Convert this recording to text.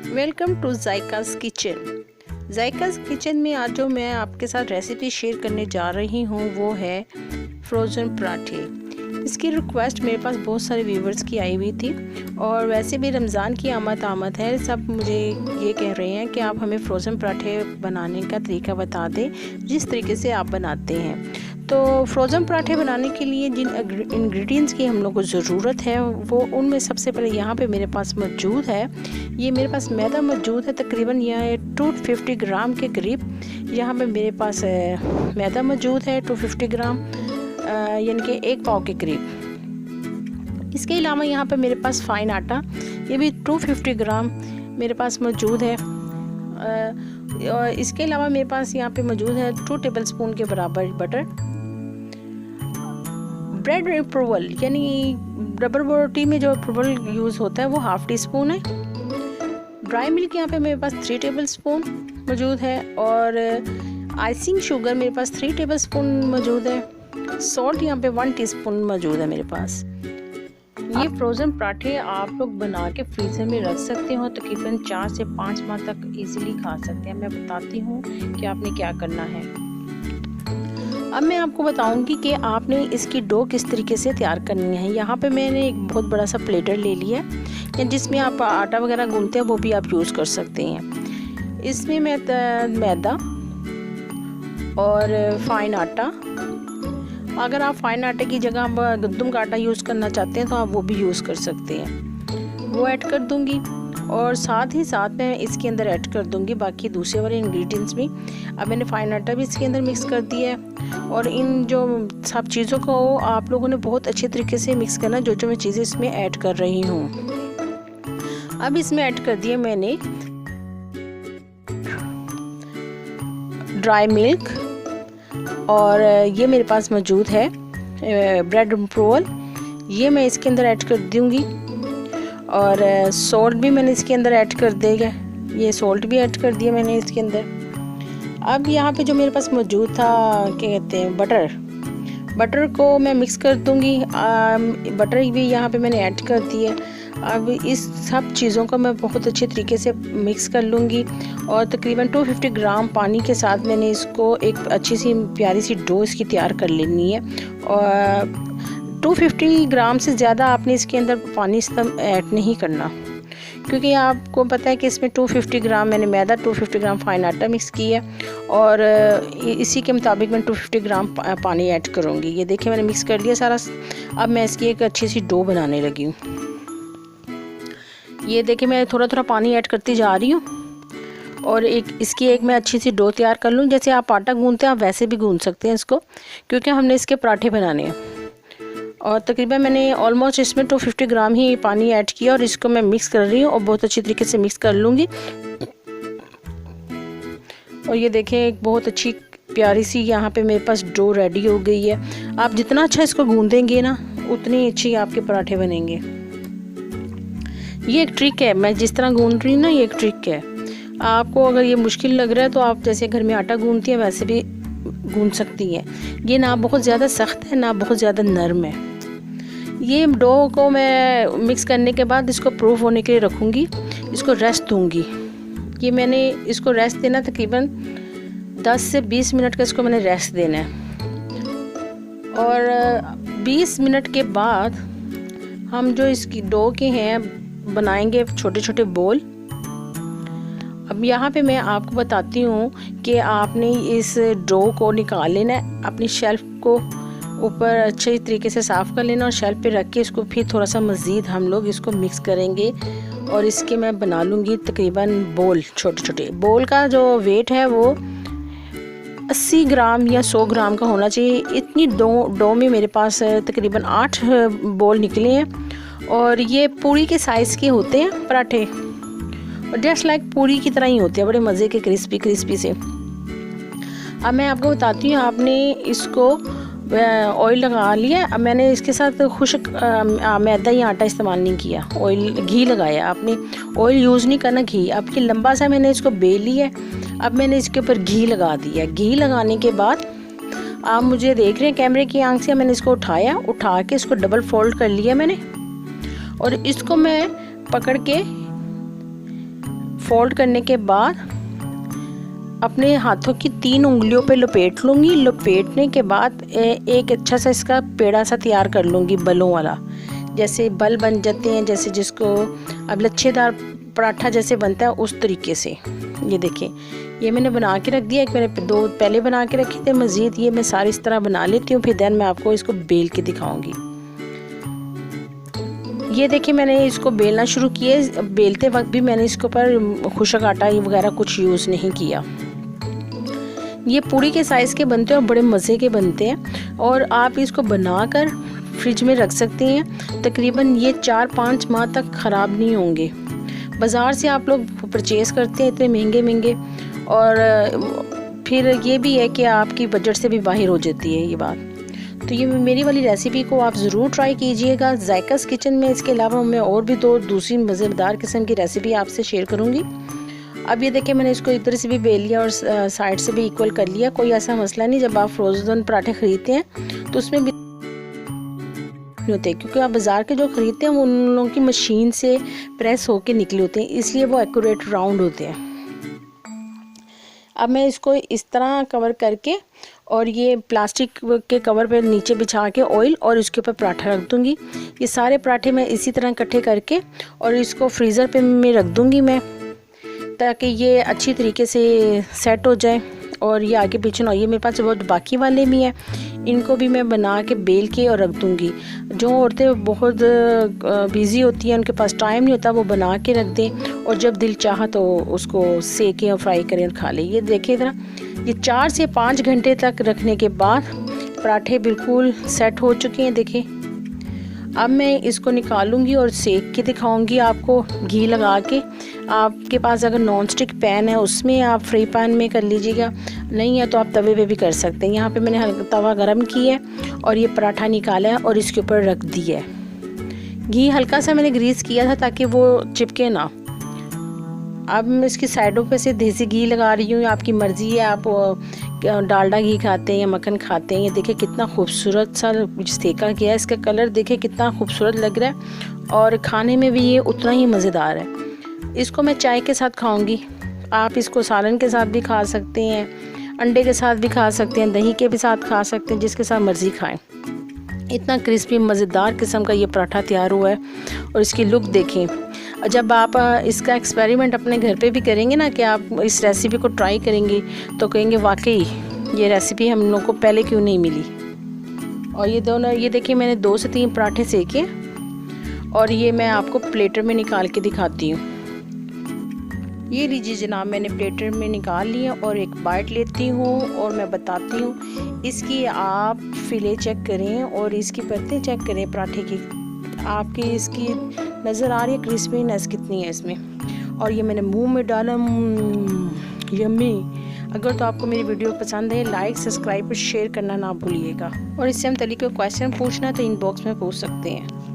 Welcome to जायकास kitchen. जायकास kitchen में आज जो मैं आपके साथ रेसिपी शेयर करने जा रही हूँ वो है फ्रोज़न पराठे। इसकी रिक्वेस्ट मेरे पास बहुत सारे व्यूवर्स की आई हुई थी और वैसे भी रमज़ान की आमद है, सब मुझे ये कह रहे हैं कि आप हमें फ्रोज़न पराठे बनाने का तरीका बता दें जिस तरीके से आप बनाते हैं। तो फ्रोज़न पराठे बनाने के लिए जिन इंग्रेडिएंट्स की हम लोग को ज़रूरत है वो उनमें सबसे पहले यहाँ पे मेरे पास मौजूद है, ये मेरे पास मैदा मौजूद है तकरीबन यह 250 ग्राम के करीब। यहाँ पे मेरे पास मैदा मौजूद है 250 ग्राम, यानी कि 1 पाव के करीब। इसके अलावा यहाँ पे मेरे पास फ़ाइन आटा, ये भी 250 ग्राम मेरे पास मौजूद है। और इसके अलावा मेरे पास यहाँ पे मौजूद है 2 टेबलस्पून के बराबर बटर। ब्रेड अप्रूवल यानी रबर रोटी में जो अप्रूवल यूज़ होता है वो ½ टीस्पून है। ड्राई मिल्क यहाँ पे मेरे पास 3 टेबलस्पून मौजूद है और आइसिंग शुगर मेरे पास 3 टेबलस्पून मौजूद है। सॉल्ट यहाँ पे 1 टीस्पून मौजूद है मेरे पास। ये फ्रोज़न पराठे आप लोग बना के फ्रीज़र में रख सकते हो, तकरीबन 4 से 5 माह तक इजीली खा सकते हैं। मैं बताती हूँ कि आपने क्या करना है। अब मैं आपको बताऊंगी कि आपने इसकी डो किस तरीके से तैयार करनी है। यहाँ पे मैंने एक बहुत बड़ा सा प्लेटर ले लिया है, जिसमें आप आटा वगैरह गूंथते हैं वो भी आप यूज़ कर सकते हैं। इसमें मैं मैदा और फ़ाइन आटा, अगर आप फ़ाइन आटे की जगह गंदम का आटा यूज़ करना चाहते हैं तो आप वो भी यूज़ कर सकते हैं, वो ऐड कर दूँगी। और साथ ही साथ मैं इसके अंदर ऐड कर दूंगी बाकी दूसरे वाले इंग्रेडिएंट्स भी। अब मैंने फ़ाइन आटा भी इसके अंदर मिक्स कर दिया है और इन जो सब चीज़ों को आप लोगों ने बहुत अच्छे तरीके से मिक्स करना, जो मैं चीज़ें इसमें ऐड कर रही हूँ। अब इसमें ऐड कर दिया मैंने ड्राई मिल्क और ये मेरे पास मौजूद है ब्रेड अप्रूवल, ये मैं इसके अंदर ऐड कर दूँगी। और सॉल्ट भी मैंने इसके अंदर ऐड कर देगा, ये सॉल्ट भी ऐड कर दिया मैंने इसके अंदर। अब यहाँ पे जो मेरे पास मौजूद था क्या कहते हैं बटर को मैं मिक्स कर दूँगी। बटर भी यहाँ पे मैंने ऐड कर दिया। अब इस सब चीज़ों को मैं बहुत अच्छे तरीके से मिक्स कर लूँगी और तकरीबन 250 ग्राम पानी के साथ मैंने इसको एक अच्छी सी प्यारी सी डो इसकी तैयार कर लेनी है। और 250 ग्राम से ज़्यादा आपने इसके अंदर पानी ऐड नहीं करना, क्योंकि आपको पता है कि इसमें 250 ग्राम मैंने मैदा 250 ग्राम फ़ाइन आटा मिक्स किया है और इसी के मुताबिक मैं 250 ग्राम पानी ऐड करूँगी। ये देखिए मैंने मिक्स कर लिया सारा। अब मैं इसकी एक अच्छी सी डो बनाने लगी हूँ। ये देखिए मैं थोड़ा थोड़ा पानी ऐड करती जा रही हूँ और इसकी एक मैं अच्छी सी डो तैयार कर लूँ। जैसे आप आटा गूंथते हैं आप वैसे भी गूंथ सकते हैं इसको, क्योंकि हमने इसके पराठे बनाने हैं। और तकरीबन मैंने ऑलमोस्ट इसमें 250 ग्राम ही पानी ऐड किया और इसको मैं मिक्स कर रही हूँ और बहुत अच्छी तरीके से मिक्स कर लूँगी। और ये देखें एक बहुत अच्छी प्यारी सी यहाँ पे मेरे पास डो रेडी हो गई है। आप जितना अच्छा इसको गूंदेंगे ना उतनी अच्छी आपके पराठे बनेंगे। ये एक ट्रिक है, मैं जिस तरह गूंद रही हूँ ना, ये एक ट्रिक है। आपको अगर ये मुश्किल लग रहा है तो आप जैसे घर में आटा गूंदती हैं वैसे भी गूंद सकती हैं। ये ना बहुत ज़्यादा सख्त है ना बहुत ज़्यादा नरम है। ये डो को मैं मिक्स करने के बाद इसको प्रूफ होने के लिए रखूँगी, इसको रेस्ट दूँगी। ये मैंने इसको रेस्ट देना तकरीबन 10 से 20 मिनट का इसको मैंने रेस्ट देना है। और 20 मिनट के बाद हम जो इसकी डो के हैं बनाएंगे छोटे छोटे बोल। अब यहाँ पे मैं आपको बताती हूँ कि आपने इस डो को निकाल लेना है, अपनी शेल्फ को ऊपर अच्छे तरीके से साफ़ कर लेना और शेल्फ पे रख के इसको फिर थोड़ा सा मज़ीद हम लोग इसको मिक्स करेंगे और इसके मैं बना लूँगी तकरीबन बोल। छोटे छोटे बोल का जो वेट है वो 80 ग्राम या 100 ग्राम का होना चाहिए। इतनी डो में मेरे पास तकरीबन 8 बोल निकले हैं और ये पूरी के साइज़ के होते हैं पराठे और जस्ट लाइक पूरी की तरह ही होते हैं, बड़े मज़े के क्रिस्पी से। अब मैं आपको बताती हूँ, आपने इसको ऑयल लगा लिया। अब मैंने इसके साथ खुश्क मैदा या आटा इस्तेमाल नहीं किया, ऑयल घी लगाया। आपने ऑयल यूज़ नहीं करना, घी। अब ये लंबा सा मैंने इसको बेल लिया है। अब मैंने इसके ऊपर घी लगा दिया। घी लगाने के बाद आप मुझे देख रहे हैं कैमरे की आंख से, मैंने इसको उठा के इसको डबल फोल्ड कर लिया मैंने और इसको मैं पकड़ के फोल्ड करने के बाद अपने हाथों की 3 उंगलियों पे लपेट लूँगी। लपेटने के बाद एक अच्छा सा इसका पेड़ा सा तैयार कर लूँगी बलों वाला, जैसे बल बन जाते हैं, जैसे जिसको अब लच्छेदार पराठा जैसे बनता है उस तरीके से। ये देखिए, ये मैंने बना के रख दिया। एक मैंने 2 पहले बना के रखे थे, मज़ीद ये मैं सारी इस तरह बना लेती हूँ, फिर देन मैं आपको इसको बेल के दिखाऊंगी। ये देखिए, मैंने इसको बेलना शुरू किया। बेलते वक्त भी मैंने इसके ऊपर खुशक आटा वगैरह कुछ यूज़ नहीं किया। ये पूरी के साइज़ के बनते हैं और बड़े मज़े के बनते हैं, और आप इसको बनाकर फ्रिज में रख सकते हैं। तकरीबन ये 4-5 माह तक ख़राब नहीं होंगे। बाज़ार से आप लोग परचेज़ करते हैं इतने महंगे महंगे, और फिर ये भी है कि आपकी बजट से भी बाहर हो जाती है ये बात। तो ये मेरी वाली रेसिपी को आप ज़रूर ट्राई कीजिएगा जायकास किचन में। इसके अलावा मैं और भी दूसरी मज़ेदार किस्म की रेसिपी आपसे शेयर करूँगी। अब ये देखिए, मैंने इसको इधर से भी बेल लिया और साइड से भी इक्वल कर लिया। कोई ऐसा मसला नहीं, जब आप फ्रोज़न पराठे ख़रीदते हैं तो उसमें भी होते हैं, क्योंकि आप बाज़ार के जो ख़रीदते हैं वो उन लोगों की मशीन से प्रेस होके निकले होते हैं, इसलिए वो एक्यूरेट राउंड होते हैं। अब मैं इसको इस तरह कवर करके और ये प्लास्टिक के कवर पे नीचे बिछा के ऑयल और इसके ऊपर पराठा रख दूँगी। ये सारे पराठे मैं इसी तरह इकट्ठे करके और इसको फ्रीज़र पे मैं रख दूँगी मैं, ताकि ये अच्छी तरीके से सेट हो जाए। और ये आगे पीछे ना, ये मेरे पास बहुत बाकी वाले भी हैं, इनको भी मैं बना के बेल के और रख दूँगी। जो औरतें बहुत बिज़ी होती हैं, उनके पास टाइम नहीं होता, वो बना के रख दें और जब दिल चाहा तो उसको सेकें और फ्राई करें और खा लें। ये देखिए ज़रा, ये 4 से 5 घंटे तक रखने के बाद पराठे बिल्कुल सेट हो चुके हैं। देखिए, अब मैं इसको निकालूंगी और सेक के दिखाऊंगी आपको घी लगा के। आपके पास अगर नॉन स्टिक पैन है उसमें आप फ्री पैन में कर लीजिएगा, नहीं है तो आप तवे पे भी कर सकते हैं। यहाँ पे मैंने हल्का तवा गरम किया है और ये पराठा निकाला है और इसके ऊपर रख दिया है। घी हल्का सा मैंने ग्रीस किया था ताकि वो चिपके ना। अब मैं इसकी साइडों पे से देसी घी लगा रही हूँ, आपकी मर्ज़ी है, आप डालडा घी खाते हैं या मक्खन खाते हैं। ये देखिए कितना खूबसूरत सा सेका गया है, इसका कलर देखिए कितना खूबसूरत लग रहा है और खाने में भी ये उतना ही मज़ेदार है। इसको मैं चाय के साथ खाऊंगी, आप इसको सालन के साथ भी खा सकते हैं, अंडे के साथ भी खा सकते हैं, दही के भी साथ खा सकते हैं, जिसके साथ मर्ज़ी खाएं। इतना क्रिस्पी मज़ेदार किस्म का ये पराठा तैयार हुआ है और इसकी लुक देखें। जब आप इसका एक्सपेरिमेंट अपने घर पे भी करेंगे ना, कि आप इस रेसिपी को ट्राई करेंगे तो कहेंगे वाकई ये रेसिपी हम लोगों को पहले क्यों नहीं मिली। और ये दोनों, ये देखिए मैंने 2 से 3 पराठे सेके और ये मैं आपको प्लेटर में निकाल के दिखाती हूँ। ये लीजिए जनाब, मैंने प्लेटर में निकाल लिया और एक बाइट लेती हूँ और मैं बताती हूँ। इसकी आप फिले चेक करें और इसकी परतें चेक करें पराठे की, आपकी इसकी नज़र आ रही है क्रिस्पीनेस कितनी है इसमें। और ये मैंने मुंह में डाला, यम्मी। अगर तो आपको मेरी वीडियो पसंद है, लाइक सब्सक्राइब और शेयर करना ना भूलिएगा। और इससे हम तरीके क्वेश्चन पूछना तो इनबॉक्स में पूछ सकते हैं।